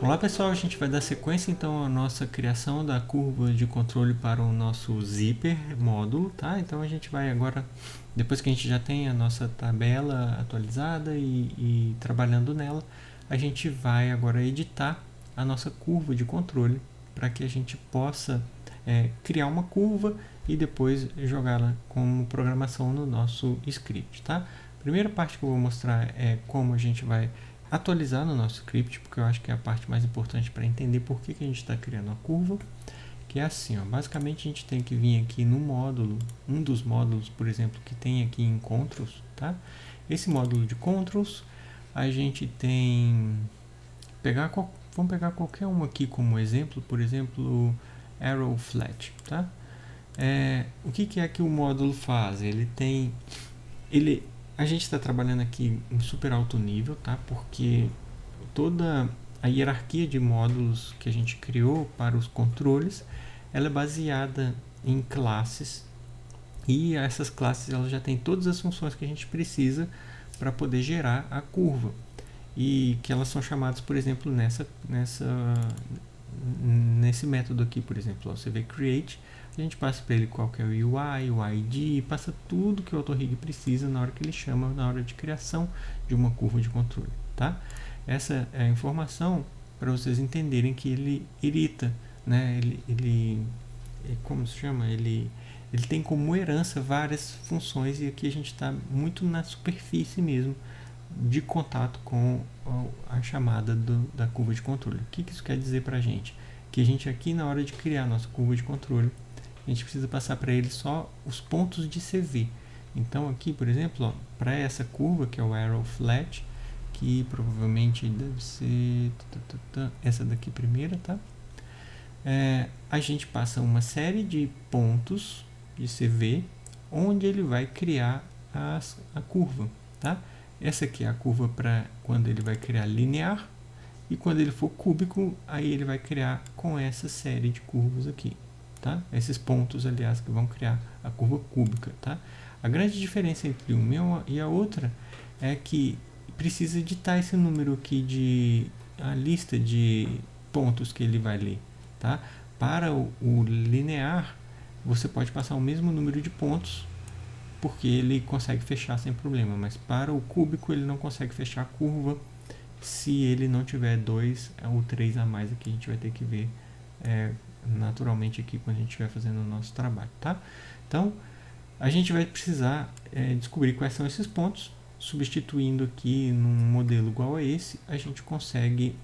Olá pessoal, a gente vai dar sequência então à nossa criação da curva de controle para o nosso zíper módulo, tá? Então a gente vai agora, depois que a gente já tem a nossa tabela atualizada e trabalhando nela, a gente vai agora editar a nossa curva de controle para que a gente possa criar uma curva e depois jogá-la como programação no nosso script, tá? A primeira parte que eu vou mostrar é como a gente vai atualizar no nosso script, porque eu acho que é a parte mais importante para entender por que a gente está criando uma curva, que é assim, ó, basicamente a gente tem que vir aqui no módulo, um dos módulos, por exemplo, que tem aqui em Controls, tá? Esse módulo de Controls, a gente tem, vamos pegar qualquer um aqui como exemplo, por exemplo, Arrow Flat, tá? O que é que o módulo faz? A gente está trabalhando aqui em super alto nível, tá? Porque toda a hierarquia de módulos que a gente criou para os controles, ela é baseada em classes e essas classes elas já têm todas as funções que a gente precisa para poder gerar a curva e que elas são chamadas, por exemplo, nesse método aqui, por exemplo, ó, você vê create, a gente passa para ele qual que é o UI, o ID, passa tudo que o AutoRig precisa na hora que ele chama, na hora de criação de uma curva de controle, tá? Essa é a informação para vocês entenderem que ele irrita, né? Como se chama? Ele tem como herança várias funções e aqui a gente está muito na superfície mesmo de contato com a chamada da curva de controle. O que isso quer dizer para a gente? Que a gente aqui na hora de criar a nossa curva de controle, a gente precisa passar para ele só os pontos de CV. Então aqui, por exemplo, para essa curva que é o Arrow Flat, que provavelmente deve ser essa daqui primeira, tá? A gente passa uma série de pontos de CV onde ele vai criar a curva, tá? Essa aqui é a curva para quando ele vai criar linear e quando ele for cúbico, aí ele vai criar com essa série de curvas aqui. Tá? Esses pontos, aliás, que vão criar a curva cúbica, tá? A grande diferença entre uma e a outra é que precisa editar esse número aqui a lista de pontos que ele vai ler, tá? Para o linear, você pode passar o mesmo número de pontos porque ele consegue fechar sem problema, mas para o cúbico ele não consegue fechar a curva se ele não tiver 2 ou 3 a mais. Aqui a gente vai ter que ver naturalmente aqui quando a gente estiver fazendo o nosso trabalho, tá? Então a gente vai precisar descobrir quais são esses pontos. Substituindo aqui num modelo igual a esse, a gente consegue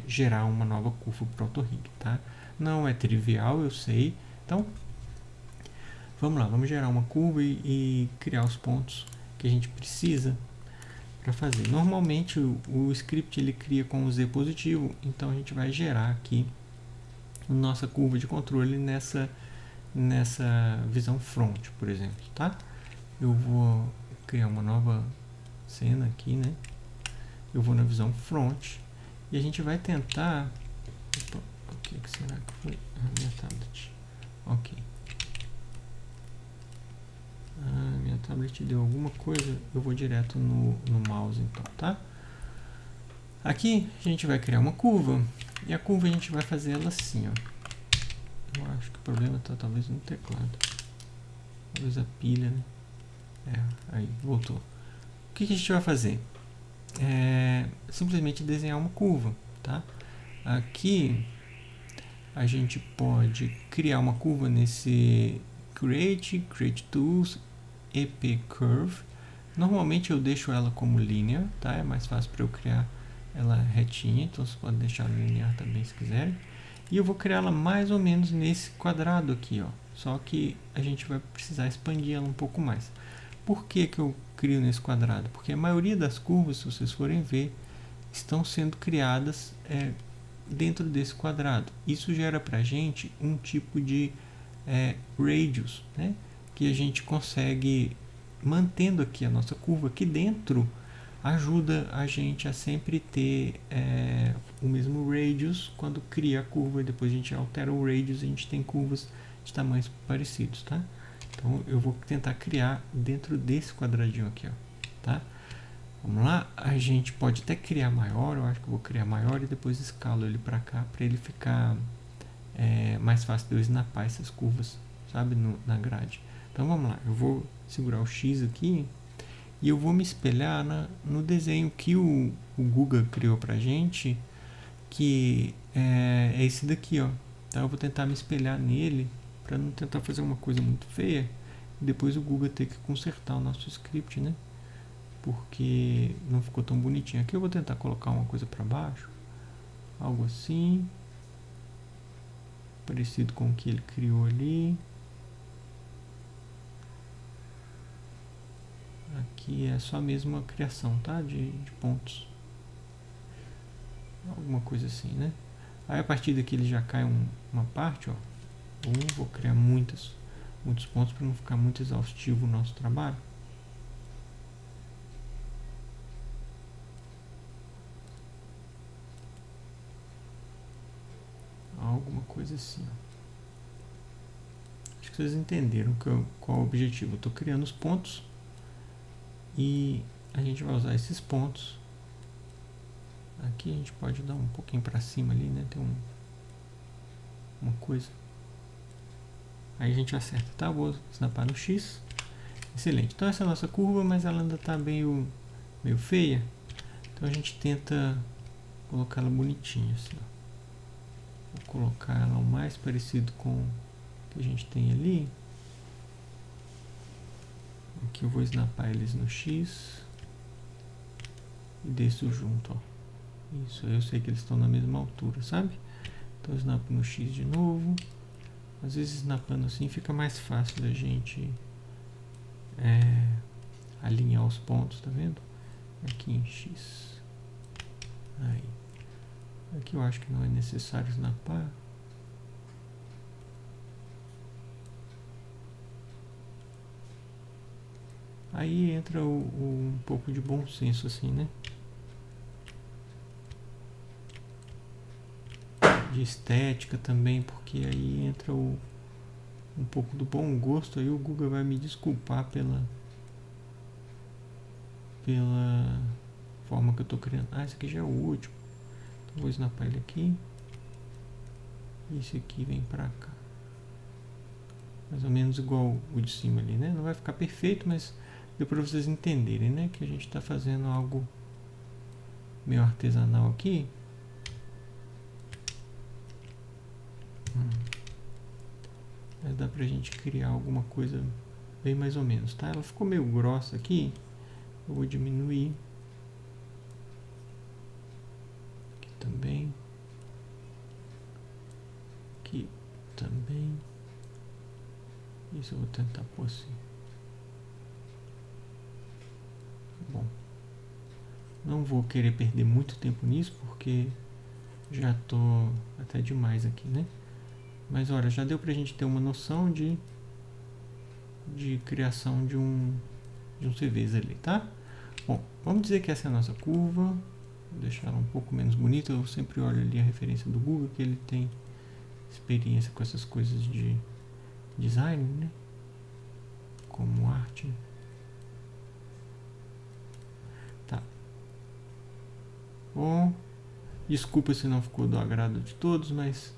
gerar uma nova curva para o AutoRig, tá? Não é trivial, eu sei. Então vamos lá, vamos gerar uma curva e criar os pontos que a gente precisa para fazer. Normalmente o script ele cria com o Z positivo, então a gente vai gerar aqui nossa curva de controle nessa visão front, por exemplo, tá? Eu vou criar uma nova cena aqui, né? Eu vou na visão front e a gente vai tentar... Opa, o que será que foi? Minha tablet. Ok. Minha tablet deu alguma coisa, eu vou direto no mouse então, tá? Aqui a gente vai criar uma curva e a curva a gente vai fazer ela assim, ó. Eu acho que o problema está talvez no teclado, talvez a pilha, né? Aí voltou. O que a gente vai fazer? Simplesmente desenhar uma curva, tá? Aqui a gente pode criar uma curva nesse Create Tools, EP Curve. Normalmente eu deixo ela como linear, tá? É mais fácil para eu criar ela retinha, então você pode deixar linear também se quiserem. E eu vou criar ela mais ou menos nesse quadrado aqui, ó. Só que a gente vai precisar expandir ela um pouco mais. Por que eu crio nesse quadrado? Porque a maioria das curvas, se vocês forem ver, estão sendo criadas dentro desse quadrado. Isso gera para a gente um tipo de radius, né? Que a gente consegue, mantendo aqui a nossa curva aqui dentro, ajuda a gente a sempre ter o mesmo radius quando cria a curva e depois a gente altera o radius e a gente tem curvas de tamanhos parecidos, tá? Então eu vou tentar criar dentro desse quadradinho aqui, ó, tá? Vamos lá, a gente pode até criar maior, eu acho que eu vou criar maior e depois escalo ele para cá, para ele ficar mais fácil de eu snapar essas curvas, sabe, na grade. Então vamos lá, eu vou segurar o X aqui e eu vou me espelhar no desenho que o Google criou pra gente, que é esse daqui, ó. Então eu vou tentar me espelhar nele para não tentar fazer uma coisa muito feia e depois o Google ter que consertar o nosso script, né? Porque não ficou tão bonitinho. Aqui eu vou tentar colocar uma coisa para baixo, algo assim, parecido com o que ele criou ali. Aqui é só mesmo a criação, tá? De pontos, alguma coisa assim, né? Aí a partir daqui ele já cai uma parte, ó. Vou criar muitos pontos para não ficar muito exaustivo o nosso trabalho. Alguma coisa assim, ó. Acho que vocês entenderam qual é o objetivo. Eu estou criando os pontos e a gente vai usar esses pontos. Aqui a gente pode dar um pouquinho para cima ali, né? Tem uma coisa. Aí a gente acerta, tá? Vou snapar no X. Excelente. Então essa é a nossa curva, mas ela ainda está meio feia. Então a gente tenta colocar ela bonitinha, assim, ó. Vou colocar ela o mais parecido com o que a gente tem ali. Aqui eu vou snapar eles no X e desço junto, ó. Isso, eu sei que eles estão na mesma altura, sabe? Então eu snapo no X de novo. Às vezes snapando assim fica mais fácil da gente alinhar os pontos, tá vendo? Aqui em X. Aí. Aqui eu acho que não é necessário snapar. Aí entra um pouco de bom senso, assim, né? De estética também, porque aí entra um pouco do bom gosto. Aí o Google vai me desculpar pela forma que eu tô criando. Ah, esse aqui já é o último. Então vou snapar ele aqui. E esse aqui vem pra cá. Mais ou menos igual o de cima ali, né? Não vai ficar perfeito, mas deu para vocês entenderem, né? Que a gente está fazendo algo meio artesanal aqui. Mas dá pra gente criar alguma coisa bem mais ou menos, tá? Ela ficou meio grossa aqui. Eu vou diminuir. Aqui também. Aqui também. Isso eu vou tentar pôr assim. Bom. Não vou querer perder muito tempo nisso, porque já tô até demais aqui, né? Mas olha, já deu pra gente ter uma noção de criação de um CVs ali, tá? Bom, vamos dizer que essa é a nossa curva. Vou deixar ela um pouco menos bonita. Eu sempre olho ali a referência do Google, que ele tem experiência com essas coisas de design, né? Como arte. Tá. Bom, desculpa se não ficou do agrado de todos, mas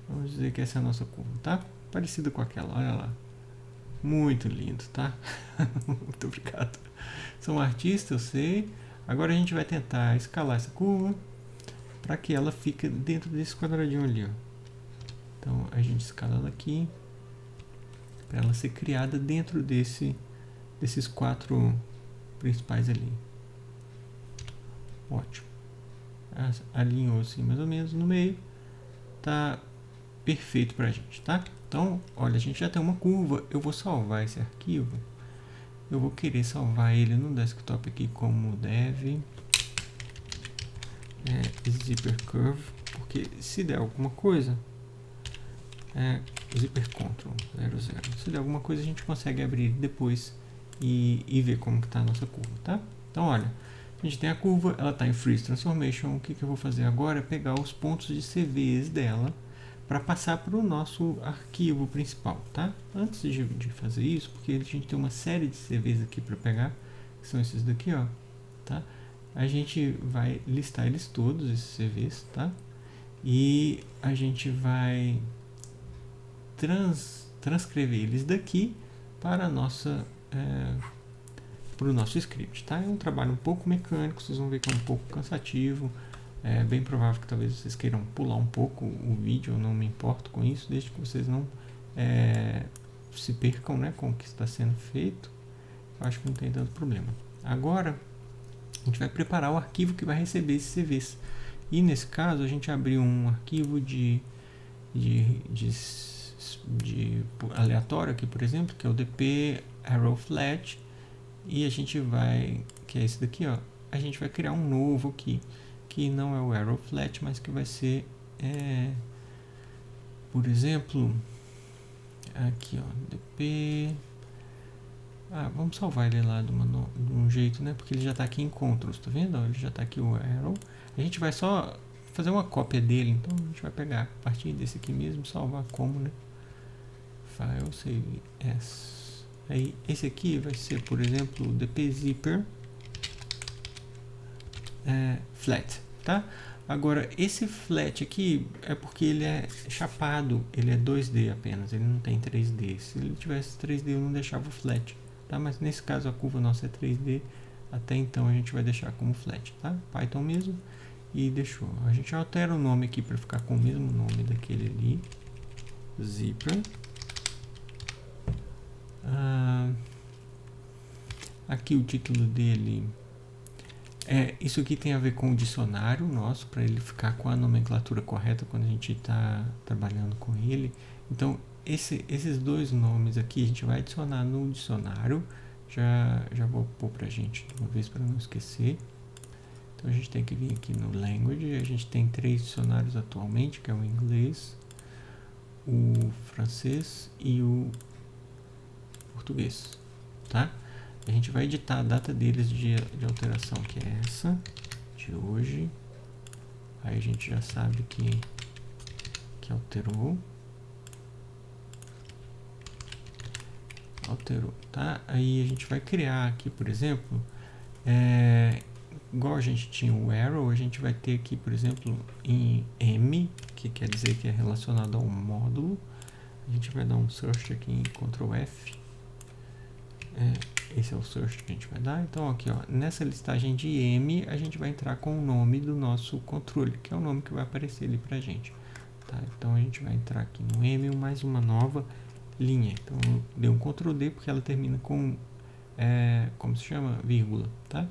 vamos dizer que essa é a nossa curva, tá? Parecida com aquela, olha lá. Muito lindo, tá? Muito obrigado. Sou um artista, eu sei. Agora a gente vai tentar escalar essa curva para que ela fique dentro desse quadradinho ali, ó. Então a gente escala ela aqui para ela ser criada dentro desses 4 principais ali. Ótimo. Alinhou assim mais ou menos no meio. Tá perfeito pra gente, tá? Então, olha, a gente já tem uma curva. Eu vou salvar esse arquivo. Eu vou querer salvar ele no desktop aqui como dev zipper curve, porque se der alguma coisa zipper control 00. Se der alguma coisa a gente consegue abrir depois e ver como que tá a nossa curva, tá? Então, olha, a gente tem a curva, ela está em Freeze Transformation. O que eu vou fazer agora é pegar os pontos de CVs dela para passar para o nosso arquivo principal, tá? Antes de fazer isso, porque a gente tem uma série de CVs aqui para pegar, que são esses daqui, ó, tá? A gente vai listar eles todos, esses CVs, tá? E a gente vai transcrever eles daqui para o nosso script, tá? É um trabalho um pouco mecânico, vocês vão ver que é um pouco cansativo. É bem provável que talvez vocês queiram pular um pouco o vídeo, eu não me importo com isso, desde que vocês não se percam, né, com o que está sendo feito. Eu acho que não tem tanto problema. Agora, a gente vai preparar o arquivo que vai receber esses CVs. E nesse caso, a gente abriu um arquivo de aleatório aqui, por exemplo, que é o dp arrowflat, e a gente vai, que é esse daqui, ó, a gente vai criar um novo aqui, que não é o arrowflat, mas que vai ser, por exemplo, aqui, ó, dp, vamos salvar ele lá de um jeito, né, porque ele já está aqui em controls, tá vendo? Ele já está aqui o arrow, a gente vai só fazer uma cópia dele, então a gente vai pegar a partir desse aqui mesmo, salvar como, né, file, save as. Aí esse aqui vai ser, por exemplo, o dpzipper flat, tá? Agora esse flat aqui é porque ele é chapado, ele é 2D apenas, ele não tem 3D. Se ele tivesse 3D eu não deixava o flat, tá? Mas nesse caso a curva nossa é 3D, até então a gente vai deixar como flat, tá? Python mesmo, e deixou. A gente altera o nome aqui para ficar com o mesmo nome daquele ali, zipper. Aqui o título dele isso aqui tem a ver com o dicionário nosso, para ele ficar com a nomenclatura correta quando a gente está trabalhando com ele. Então esses dois nomes aqui a gente vai adicionar no dicionário. Já vou pôr pra gente de uma vez para não esquecer. Então a gente tem que vir aqui no language. A gente tem 3 dicionários atualmente, que é o inglês, o francês e o português, tá? A gente vai editar a data deles de alteração, que é essa, de hoje. Aí a gente já sabe que alterou, tá? Aí a gente vai criar aqui, por exemplo, igual a gente tinha o arrow, a gente vai ter aqui, por exemplo, em M, que quer dizer que é relacionado ao módulo. A gente vai dar um search aqui em Ctrl F. Esse é o search que a gente vai dar. Então aqui, ó, nessa listagem de M, a gente vai entrar com o nome do nosso controle, que é o nome que vai aparecer ali pra gente, tá? Então a gente vai entrar aqui no M, mais uma nova linha. Então deu um Ctrl D porque ela termina com como se chama? Vírgula, tá?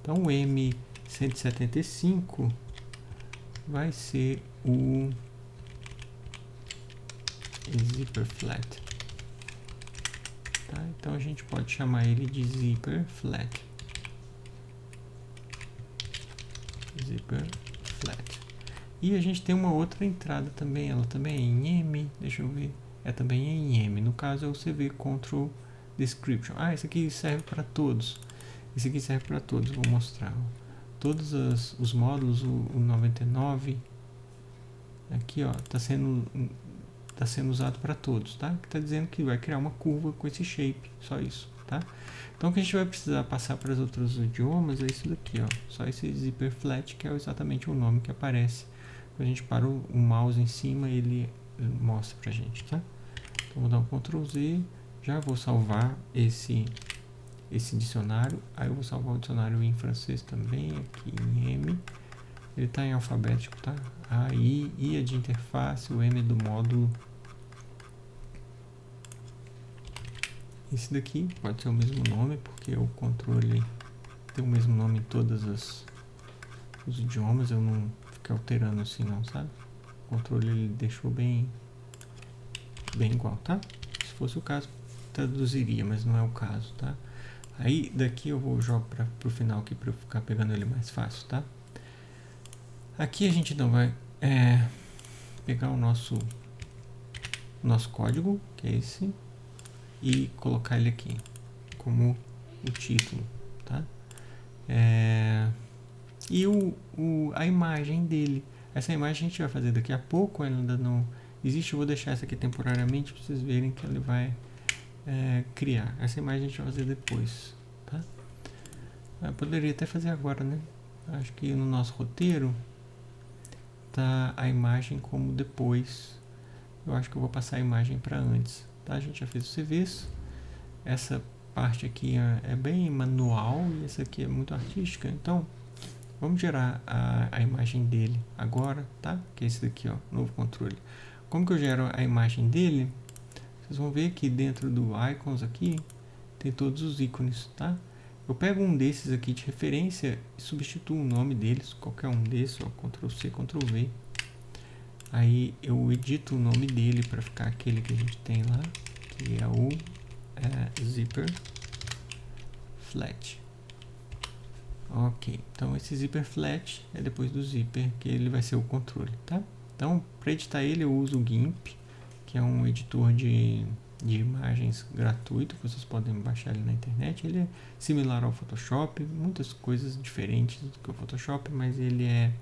Então o M175 vai ser o zipper flat. Tá? Então a gente pode chamar ele de zipper flat. Zipper flat. E a gente tem uma outra entrada também, ela também é em M, deixa eu ver, também é em M. No caso é o CV Control Description. Esse aqui serve para todos. Esse aqui serve para todos, vou mostrar. Todos os módulos, o 99, aqui ó, está sendo usado para todos, tá? Que está dizendo que vai criar uma curva com esse shape, só isso, tá? Então o que a gente vai precisar passar para os outros idiomas é isso daqui, ó, só esse zipper flat, que é exatamente o nome que aparece. Quando a gente para o mouse em cima, ele mostra pra gente, tá? Então vou dar um Ctrl Z, já vou salvar esse dicionário, aí eu vou salvar o dicionário em francês também, aqui em M. Ele está em alfabético, tá? A, I é de interface, o M é do módulo. Esse daqui pode ser o mesmo nome, porque o controle tem o mesmo nome em todos os idiomas. Eu não fiquei alterando assim não, sabe? O controle ele deixou bem igual, tá? Se fosse o caso, traduziria, mas não é o caso, tá? Aí daqui eu vou jogar para o final aqui para eu ficar pegando ele mais fácil, tá? Aqui a gente então vai pegar o nosso código, que é esse, e colocar ele aqui como o título, tá? E a imagem dele. Essa imagem a gente vai fazer daqui a pouco, ela ainda não existe. Eu vou deixar essa aqui temporariamente para vocês verem que ele vai criar. Essa imagem a gente vai fazer depois, tá? Eu poderia até fazer agora, né? Acho que no nosso roteiro tá a imagem como depois. Eu acho que eu vou passar a imagem para antes, tá? A gente já fez o serviço. Essa parte aqui é bem manual e essa aqui é muito artística. Então, vamos gerar a imagem dele agora, tá? Que é esse daqui, ó, novo controle. Como que eu gero a imagem dele? Vocês vão ver que dentro do Icons aqui tem todos os ícones, tá? Eu pego um desses aqui de referência e substituo o nome deles, qualquer um desses, ó, Ctrl C, Ctrl V. Aí eu edito o nome dele para ficar aquele que a gente tem lá, que é o Zipper Flat. Ok, então esse Zipper Flat é depois do Zipper, que ele vai ser o controle, tá? Então, para editar ele eu uso o GIMP, que é um editor de imagens gratuito, que vocês podem baixar ele na internet. Ele é similar ao Photoshop, muitas coisas diferentes do que o Photoshop, mas ele é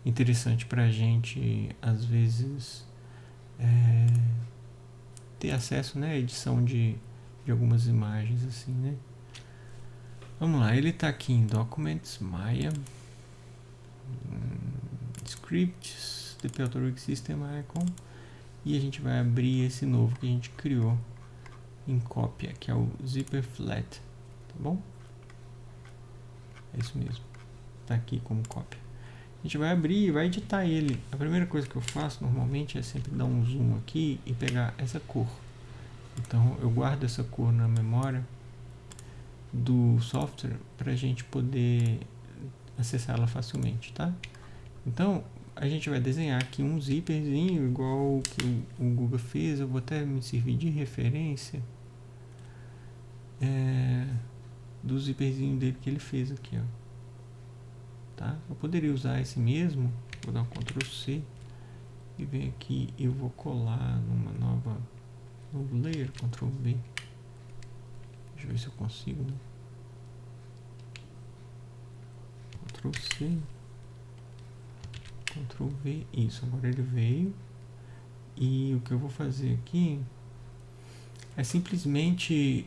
interessante para a gente, às vezes, ter acesso, né, à edição de algumas imagens, assim, né? Vamos lá, ele está aqui em Documents, Maya, Scripts, DP Auto System Icon, e a gente vai abrir esse novo que a gente criou em cópia, que é o Zipper Flat, tá bom? É isso mesmo, tá aqui como cópia. A gente vai abrir e vai editar ele. A primeira coisa que eu faço normalmente é sempre dar um zoom aqui e pegar essa cor. Então eu guardo essa cor na memória do software para a gente poder acessá-la facilmente, tá? Então a gente vai desenhar aqui um zíperzinho igual o que o Google fez. Eu vou até me servir de referência do zíperzinho dele que ele fez aqui, ó. Tá? Eu poderia usar esse mesmo. Vou dar um Ctrl C e vem aqui e eu vou colar numa novo layer, Ctrl B. Deixa eu ver se eu consigo, né? Ctrl C, Ctrl V, isso, agora ele veio. E o que eu vou fazer aqui é simplesmente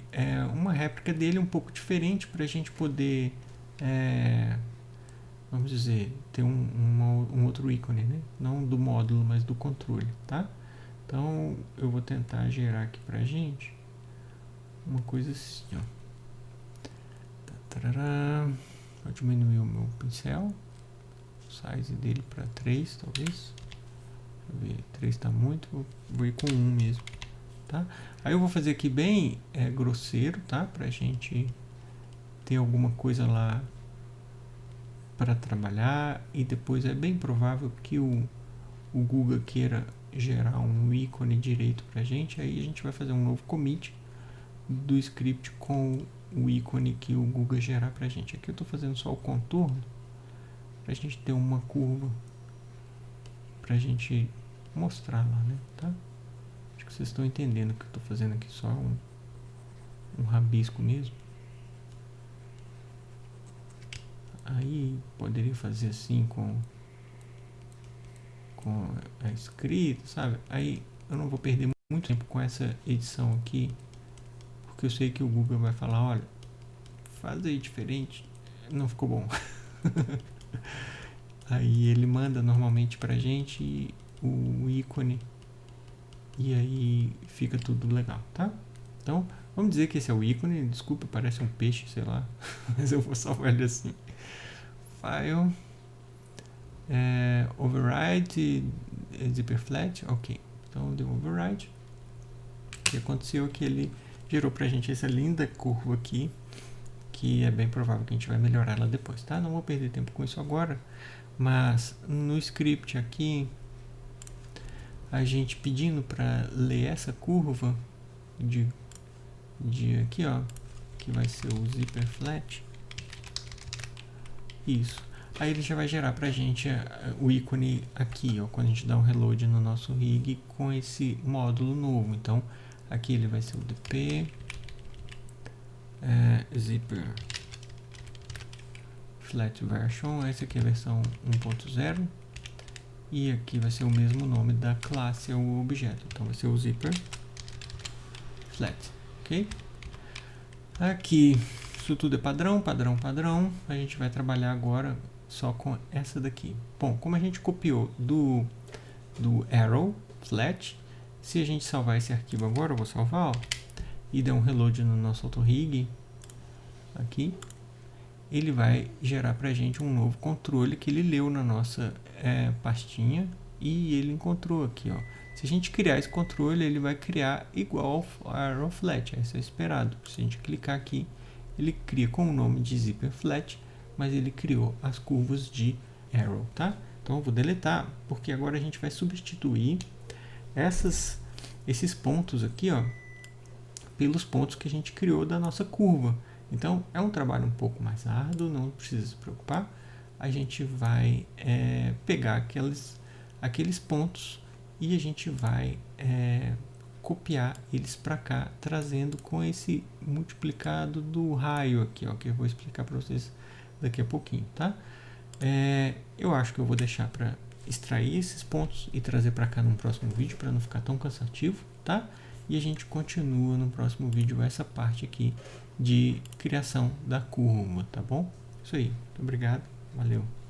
uma réplica dele um pouco diferente para a gente poder, vamos dizer, ter um outro ícone, né? Não do módulo, mas do controle, tá? Então eu vou tentar gerar aqui pra gente uma coisa assim, ó. Vou diminuir o meu pincel, o size dele para 3, talvez. Deixa eu ver, 3 está muito, vou ir com 1 mesmo, tá? Aí eu vou fazer aqui bem grosseiro, tá? Pra gente ter alguma coisa lá para trabalhar, e depois é bem provável que o Google queira gerar um ícone direito pra gente. Aí a gente vai fazer um novo commit do script com o ícone que o Google gerar pra gente. Aqui eu estou fazendo só o contorno pra gente ter uma curva pra gente mostrar lá, né? Tá? Acho que vocês estão entendendo que eu estou fazendo aqui só um rabisco mesmo. Aí poderia fazer assim com a escrita, sabe? Aí eu não vou perder muito tempo com essa edição aqui, porque eu sei que o Google vai falar, olha, faz aí diferente, não ficou bom. Aí ele manda normalmente pra gente o ícone e aí fica tudo legal, tá? Então vamos dizer que esse é o ícone. Desculpa, parece um peixe, sei lá, mas eu vou salvar ele assim. File, override zipper flat, ok. Então deu override. O que aconteceu é que ele gerou pra gente essa linda curva aqui, que é bem provável que a gente vai melhorar ela depois, tá? Não vou perder tempo com isso agora, mas no script aqui, a gente pedindo para ler essa curva de aqui, ó, que vai ser o zipper flat. Isso. Aí ele já vai gerar pra gente o ícone aqui, ó, quando a gente dá um reload no nosso rig com esse módulo novo. Então aqui ele vai ser o DP zipper flat version. Essa aqui é a versão 1.0 e aqui vai ser o mesmo nome da classe, o objeto. Então vai ser o zipper flat, ok? Aqui Isso tudo é padrão, padrão, padrão. A gente vai trabalhar agora só com essa daqui. Bom, como a gente copiou do arrow flat, se a gente salvar esse arquivo agora, eu vou salvar, ó, e der um reload no nosso AutoRig aqui, ele vai gerar pra gente um novo controle que ele leu na nossa pastinha e ele encontrou aqui, ó. Se a gente criar esse controle, ele vai criar igual ao arrow flat, isso é esperado. Se a gente clicar aqui, ele cria com o nome de zipper flat, mas ele criou as curvas de arrow, tá? Então eu vou deletar, porque agora a gente vai substituir esses pontos aqui, ó, pelos pontos que a gente criou da nossa curva. Então é um trabalho um pouco mais árduo, não precisa se preocupar. A gente vai pegar aqueles pontos e a gente vai copiar eles para cá, trazendo com esse multiplicado do raio aqui, ó, que eu vou explicar para vocês daqui a pouquinho, tá? Eu acho que eu vou deixar para extrair esses pontos e trazer para cá no próximo vídeo, para não ficar tão cansativo, tá? E a gente continua no próximo vídeo essa parte aqui de criação da curva, tá bom? Isso aí, muito obrigado, valeu!